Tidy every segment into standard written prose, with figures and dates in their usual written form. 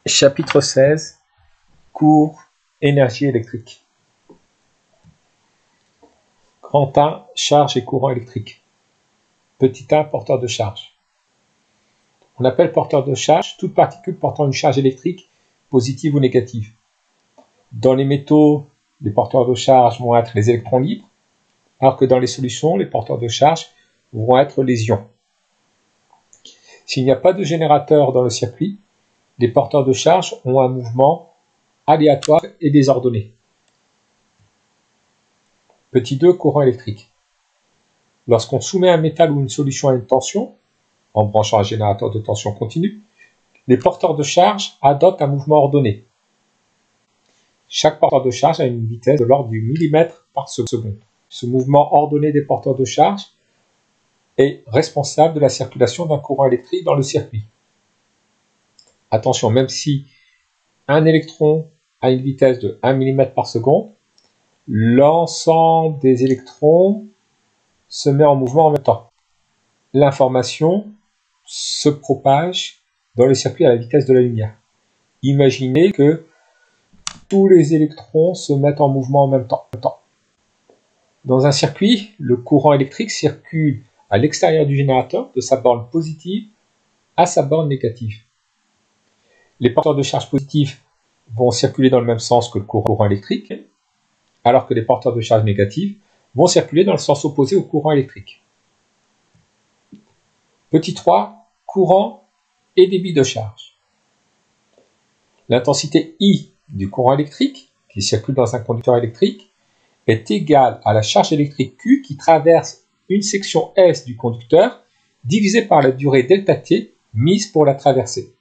Chapitre 16, cours énergie électrique. Grand A, charge et courant électrique. Petit a, porteur de charge. On appelle porteur de charge toute particule portant une charge électrique positive ou négative. Dans les métaux, les porteurs de charge vont être les électrons libres, alors que dans les solutions, les porteurs de charge vont être les ions. S'il n'y a pas de générateur dans le circuit, les porteurs de charge ont un mouvement aléatoire et désordonné. Petit 2, courant électrique. Lorsqu'on soumet un métal ou une solution à une tension, en branchant un générateur de tension continue, les porteurs de charge adoptent un mouvement ordonné. Chaque porteur de charge a une vitesse de l'ordre du millimètre par seconde. Ce mouvement ordonné des porteurs de charge est responsable de la circulation d'un courant électrique dans le circuit. Attention, même si un électron a une vitesse de 1 mm par seconde, l'ensemble des électrons se met en mouvement en même temps. L'information se propage dans le circuit à la vitesse de la lumière. Imaginez que tous les électrons se mettent en mouvement en même temps. Dans un circuit, le courant électrique circule à l'extérieur du générateur de sa borne positive à sa borne négative. Les porteurs de charge positifs vont circuler dans le même sens que le courant électrique, alors que les porteurs de charge négatifs vont circuler dans le sens opposé au courant électrique. Petit 3, courant et débit de charge. L'intensité I du courant électrique, qui circule dans un conducteur électrique, est égale à la charge électrique Q qui traverse une section S du conducteur divisée par la durée ΔT mise pour la traversée.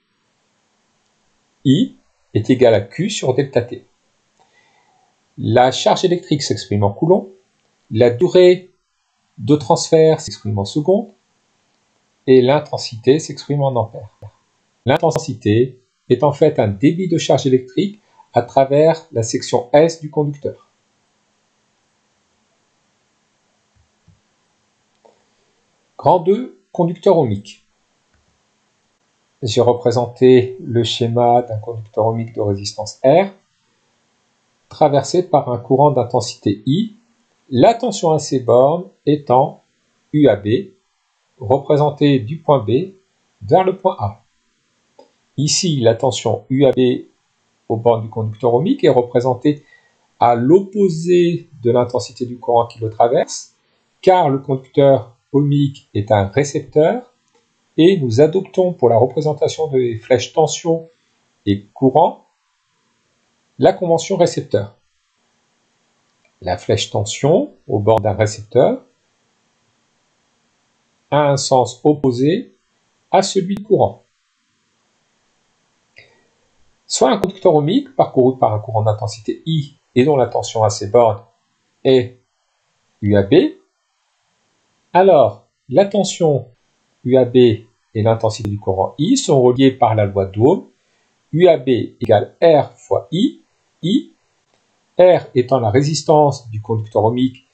I est égal à Q sur ΔT. La charge électrique s'exprime en coulomb, la durée de transfert s'exprime en secondes, et l'intensité s'exprime en ampères. L'intensité est en fait un débit de charge électrique à travers la section S du conducteur. Grand 2, conducteur ohmique. J'ai représenté le schéma d'un conducteur ohmique de résistance R, traversé par un courant d'intensité I, la tension à ces bornes étant UAB, représentée du point B vers le point A. Ici, la tension UAB aux bornes du conducteur ohmique est représentée à l'opposé de l'intensité du courant qui le traverse, car le conducteur ohmique est un récepteur, et nous adoptons pour la représentation des flèches tension et courant la convention récepteur. La flèche tension au bord d'un récepteur a un sens opposé à celui du courant. Soit un conducteur ohmique parcouru par un courant d'intensité I et dont la tension à ses bornes est UAB, alors la tension UAB et l'intensité du courant I sont reliées par la loi d'Ohm, UAB égale R fois I, R étant la résistance du conducteur ohmique,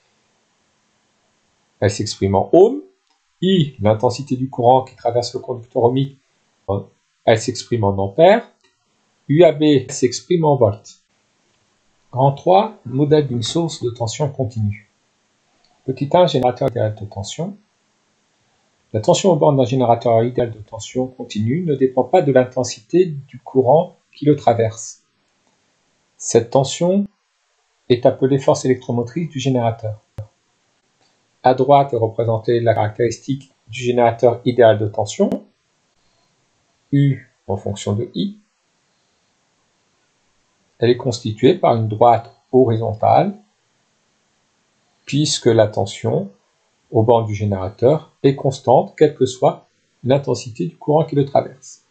elle s'exprime en ohm, I, l'intensité du courant qui traverse le conducteur ohmique, elle s'exprime en ampères, UAB s'exprime en volts. Grand 3, modèle d'une source de tension continue. Petit 1, générateur idéal de tension. La tension aux bornes d'un générateur idéal de tension continue ne dépend pas de l'intensité du courant qui le traverse. Cette tension est appelée force électromotrice du générateur. À droite est représentée la caractéristique du générateur idéal de tension, U en fonction de I. Elle est constituée par une droite horizontale, puisque la tension aux bornes du générateur est constante, quelle que soit l'intensité du courant qui le traverse.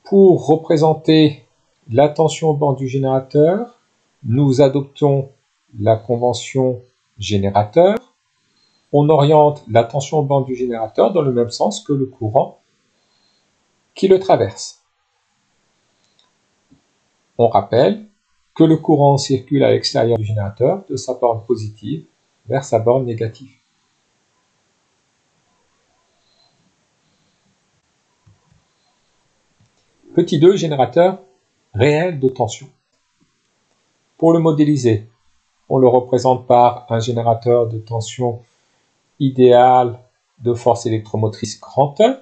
Pour représenter la tension aux bornes du générateur, nous adoptons la convention générateur. On oriente la tension aux bornes du générateur dans le même sens que le courant qui le traverse. On rappelle que le courant circule à l'extérieur du générateur de sa borne positive vers sa borne négative. Petit 2, générateur réel de tension. Pour le modéliser, on le représente par un générateur de tension idéal de force électromotrice grand E,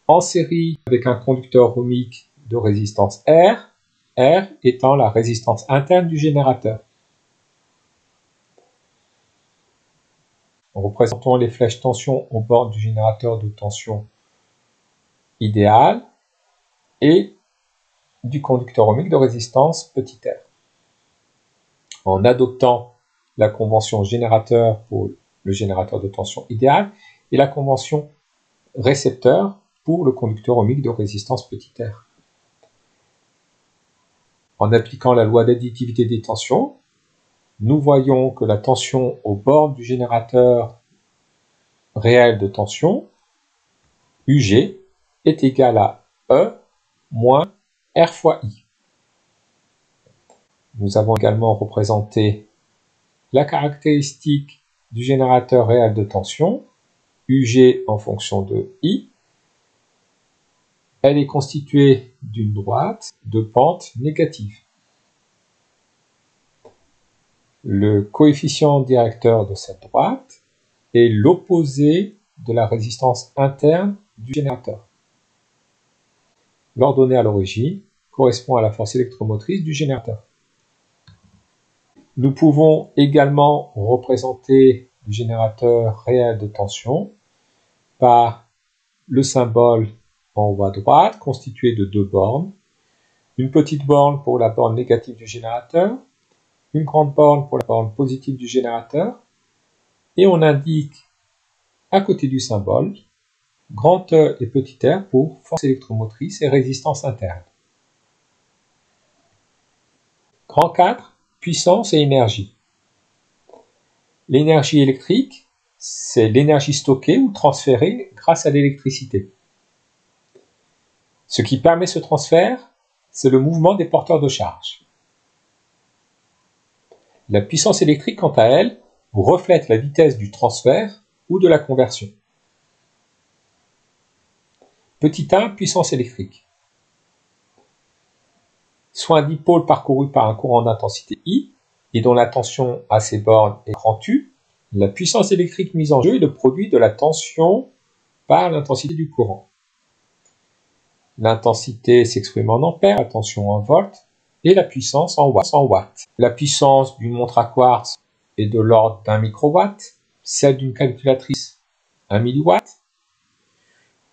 en série avec un conducteur ohmique de résistance R, R étant la résistance interne du générateur. Représentons les flèches tension au bord du générateur de tension idéal et du conducteur ohmique de résistance petit r. En adoptant la convention générateur pour le générateur de tension idéal et la convention récepteur pour le conducteur ohmique de résistance petit r. En appliquant la loi d'additivité des tensions, nous voyons que la tension au bord du générateur réel de tension, UG, est égale à E moins R fois I. Nous avons également représenté la caractéristique du générateur réel de tension, UG en fonction de I. Elle est constituée d'une droite de pente négative. Le coefficient directeur de cette droite est l'opposé de la résistance interne du générateur. L'ordonnée à l'origine correspond à la force électromotrice du générateur. Nous pouvons également représenter le générateur réel de tension par le symbole en haut à droite constitué de deux bornes, une petite borne pour la borne négative du générateur, une grande borne pour la borne positive du générateur, et on indique à côté du symbole grand E et petit r pour force électromotrice et résistance interne. Grand 4, puissance et énergie. L'énergie électrique, c'est l'énergie stockée ou transférée grâce à l'électricité. Ce qui permet ce transfert, c'est le mouvement des porteurs de charge. La puissance électrique, quant à elle, reflète la vitesse du transfert ou de la conversion. Petit 1, puissance électrique. Soit un dipôle parcouru par un courant d'intensité I, et dont la tension à ses bornes est grand U, la puissance électrique mise en jeu est le produit de la tension par l'intensité du courant. L'intensité s'exprime en ampères, la tension en volts, et la puissance en watts. La puissance d'une montre à quartz est de l'ordre d'1 microwatt, celle d'une calculatrice 1 milliwatt.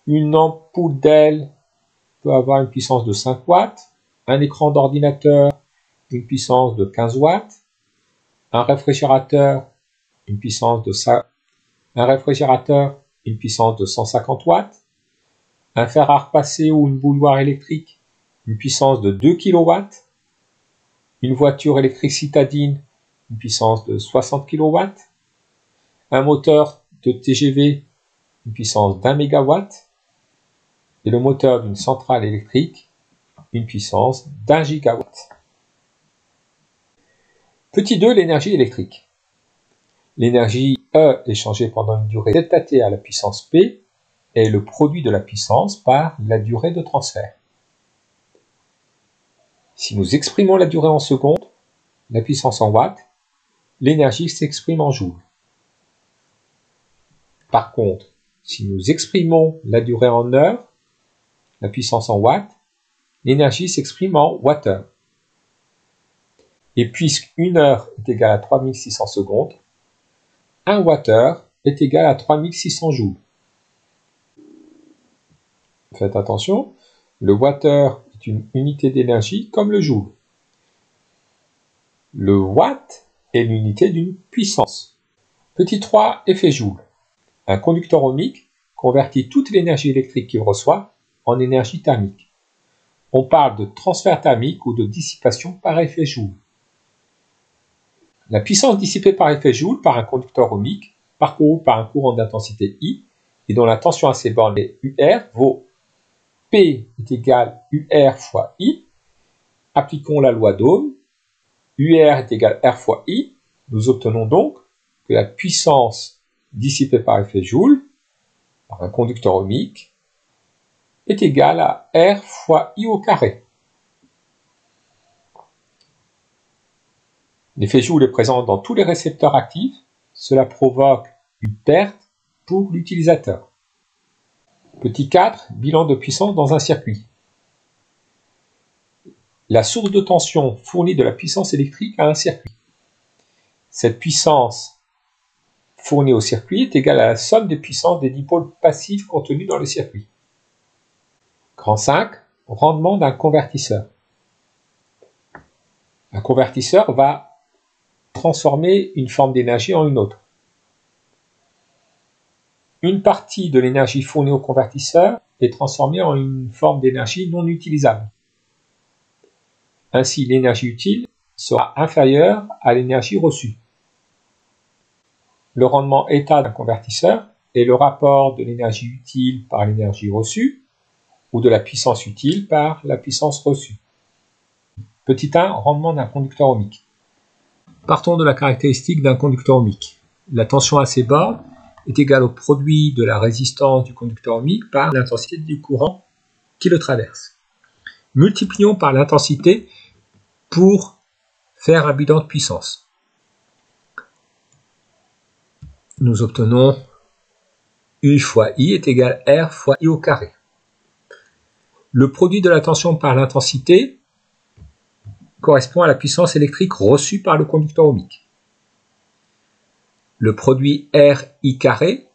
Une ampoule d'aile peut avoir une puissance de 5 watts, un écran d'ordinateur une puissance de 15 watts, un réfrigérateur une puissance de 150 watts, un fer à repasser ou une bouilloire électrique une puissance de 2 kW, une voiture électrique citadine une puissance de 60 kW, un moteur de TGV une puissance d'1 MW et le moteur d'une centrale électrique une puissance d'1 GW. Petit 2, l'énergie électrique. L'énergie E échangée pendant une durée ΔT à la puissance P est le produit de la puissance par la durée de transfert. Si nous exprimons la durée en secondes, la puissance en watts, l'énergie s'exprime en joules. Par contre, si nous exprimons la durée en heures, la puissance en watts, l'énergie s'exprime en wattheures. Et puisque 1 heure est égale à 3600 secondes, 1 wattheure est égal à 3600 joules. Faites attention, le wattheure est une unité d'énergie comme le joule. Le watt est l'unité d'une puissance. Petit 3, effet joule. Un conducteur ohmique convertit toute l'énergie électrique qu'il reçoit en énergie thermique. On parle de transfert thermique ou de dissipation par effet joule. La puissance dissipée par effet joule par un conducteur ohmique parcouru par un courant d'intensité I et dont la tension à ses bornes est UR vaut P est égal UR fois I. Appliquons la loi d'Ohm. UR est égal R fois I. Nous obtenons donc que la puissance dissipée par effet joule par un conducteur ohmique est égal à R fois I au carré. L'effet Joule est présent dans tous les récepteurs actifs. Cela provoque une perte pour l'utilisateur. Petit 4, bilan de puissance dans un circuit. La source de tension fournit de la puissance électrique à un circuit. Cette puissance fournie au circuit est égale à la somme des puissances des dipôles passifs contenus dans le circuit. Grand 5, rendement d'un convertisseur. Un convertisseur va transformer une forme d'énergie en une autre. Une partie de l'énergie fournie au convertisseur est transformée en une forme d'énergie non utilisable. Ainsi, l'énergie utile sera inférieure à l'énergie reçue. Le rendement état d'un convertisseur est le rapport de l'énergie utile par l'énergie reçue ou de la puissance utile par la puissance reçue. Petit 1, rendement d'un conducteur ohmique. Partons de la caractéristique d'un conducteur ohmique. La tension à ses bornes est égale au produit de la résistance du conducteur ohmique par l'intensité du courant qui le traverse. Multiplions par l'intensité pour faire un bilan de puissance. Nous obtenons U fois I est égal à R fois I au carré. Le produit de la tension par l'intensité correspond à la puissance électrique reçue par le conducteur ohmique. Le produit RI carré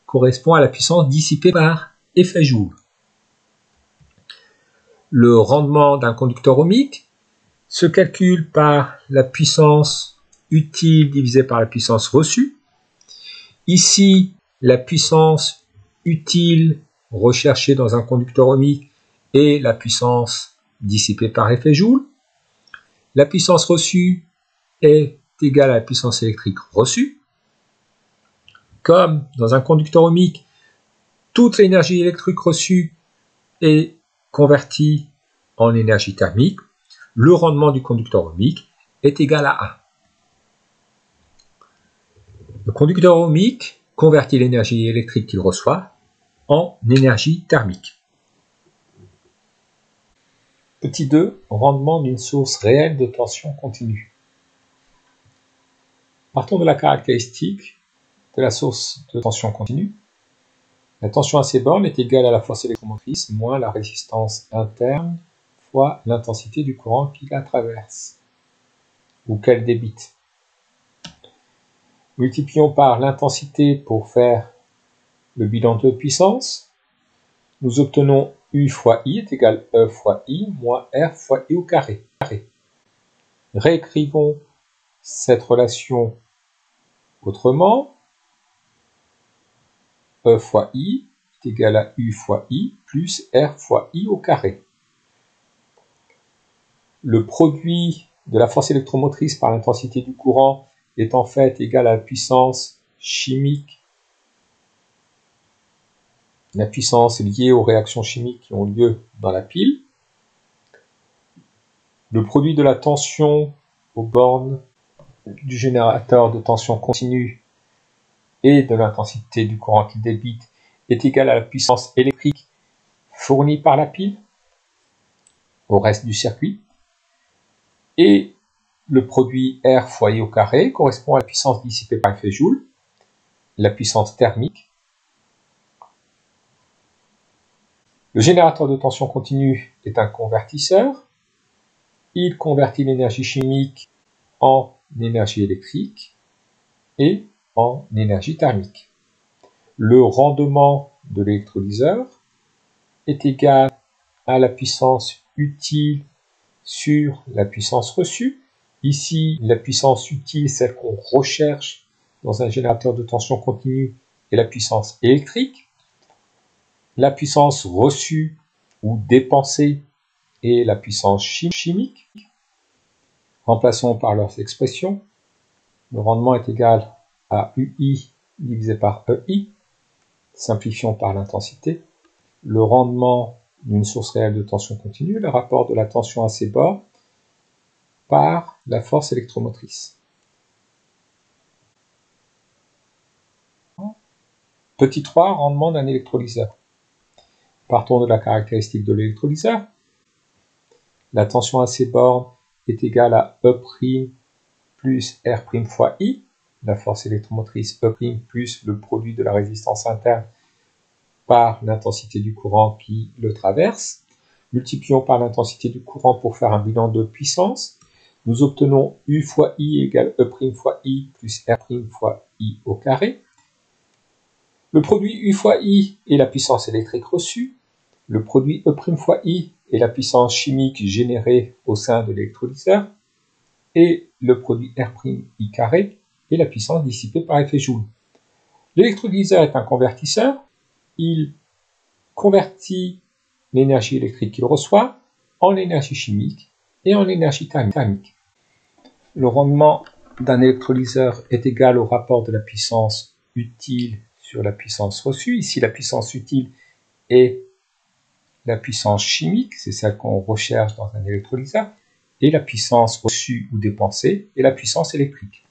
correspond à la puissance dissipée par effet Joule. Le rendement d'un conducteur ohmique se calcule par la puissance utile divisée par la puissance reçue. Ici, la puissance utile recherchée dans un conducteur ohmique est la puissance dissipée par effet Joule. La puissance reçue est égale à la puissance électrique reçue. Comme dans un conducteur ohmique, toute l'énergie électrique reçue est convertie en énergie thermique, le rendement du conducteur ohmique est égal à 1. Le conducteur ohmique convertit l'énergie électrique qu'il reçoit en énergie thermique. Petit 2, rendement d'une source réelle de tension continue. Partons de la caractéristique de la source de tension continue. La tension à ses bornes est égale à la force électromotrice moins la résistance interne fois l'intensité du courant qui la traverse ou qu'elle débite. Multiplions par l'intensité pour faire le bilan de puissance. Nous obtenons U fois I est égal à E fois I moins R fois I au carré. Réécrivons cette relation autrement. E fois I est égal à U fois I plus R fois I au carré. Le produit de la force électromotrice par l'intensité du courant est en fait égal à la puissance chimique, la puissance liée aux réactions chimiques qui ont lieu dans la pile. Le produit de la tension aux bornes du générateur de tension continue et de l'intensité du courant qu'il débite est égal à la puissance électrique fournie par la pile au reste du circuit. Et le produit R fois I au carré correspond à la puissance dissipée par effet Joule, la puissance thermique. Le générateur de tension continue est un convertisseur. Il convertit l'énergie chimique en énergie électrique et en énergie thermique. Le rendement de l'électrolyseur est égal à la puissance utile sur la puissance reçue. Ici, la puissance utile, celle qu'on recherche dans un générateur de tension continue, est la puissance électrique. La puissance reçue ou dépensée est la puissance chimique. Remplaçons par leurs expressions. Le rendement est égal à UI divisé par EI. Simplifions par l'intensité. Le rendement d'une source réelle de tension continue, le rapport de la tension à ses bords par la force électromotrice. Petit 3, rendement d'un électrolyseur. Partons de la caractéristique de l'électrolyseur. La tension à ces bornes est égale à E' plus R' fois I, la force électromotrice E' plus le produit de la résistance interne par l'intensité du courant qui le traverse. Multiplions par l'intensité du courant pour faire un bilan de puissance. Nous obtenons U fois I égale E' fois I plus R' fois I au carré. Le produit U fois I est la puissance électrique reçue. Le produit E' fois I est la puissance chimique générée au sein de l'électrolyseur. Et le produit R'I carré est la puissance dissipée par effet Joule. L'électrolyseur est un convertisseur. Il convertit l'énergie électrique qu'il reçoit en énergie chimique et en énergie thermique. Le rendement d'un électrolyseur est égal au rapport de la puissance utile sur la puissance reçue. Ici, la puissance utile est la puissance chimique, c'est celle qu'on recherche dans un électrolyseur, et la puissance reçue ou dépensée est la puissance électrique.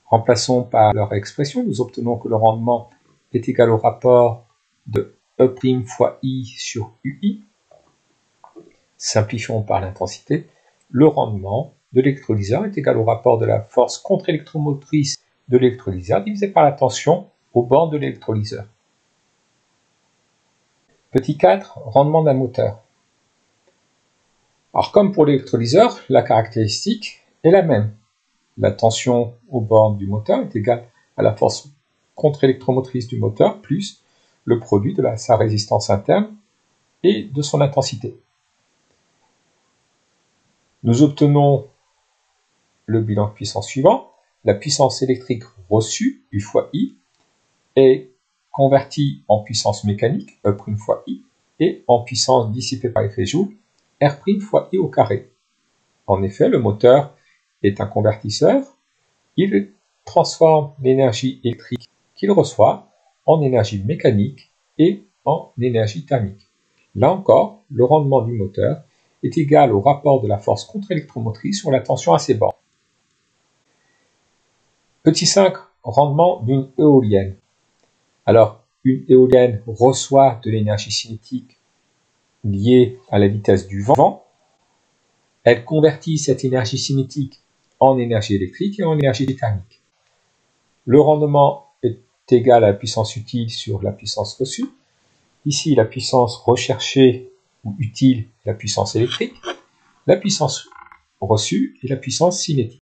Remplaçons par leur expression, nous obtenons que le rendement est égal au rapport de E' fois I sur UI. Simplifions par l'intensité. Le rendement de l'électrolyseur est égal au rapport de la force contre-électromotrice de l'électrolyseur divisé par la tension au bord de l'électrolyseur. Petit 4, rendement d'un moteur. Alors comme pour l'électrolyseur, la caractéristique est la même. La tension aux bornes du moteur est égale à la force contre-électromotrice du moteur plus le produit de sa résistance interne et de son intensité. Nous obtenons le bilan de puissance suivant. La puissance électrique reçue, U fois I, est convertie en puissance mécanique, E' fois I, et en puissance dissipée par effet Joule, R' fois I au carré. En effet, le moteur est un convertisseur. Il transforme l'énergie électrique qu'il reçoit en énergie mécanique et en énergie thermique. Là encore, le rendement du moteur est égal au rapport de la force contre-électromotrice sur la tension à ses bornes. Petit 5, rendement d'une éolienne. Alors, une éolienne reçoit de l'énergie cinétique liée à la vitesse du vent. Elle convertit cette énergie cinétique en énergie électrique et en énergie thermique. Le rendement est égal à la puissance utile sur la puissance reçue. Ici, la puissance recherchée ou utile est la puissance électrique. La puissance reçue est la puissance cinétique.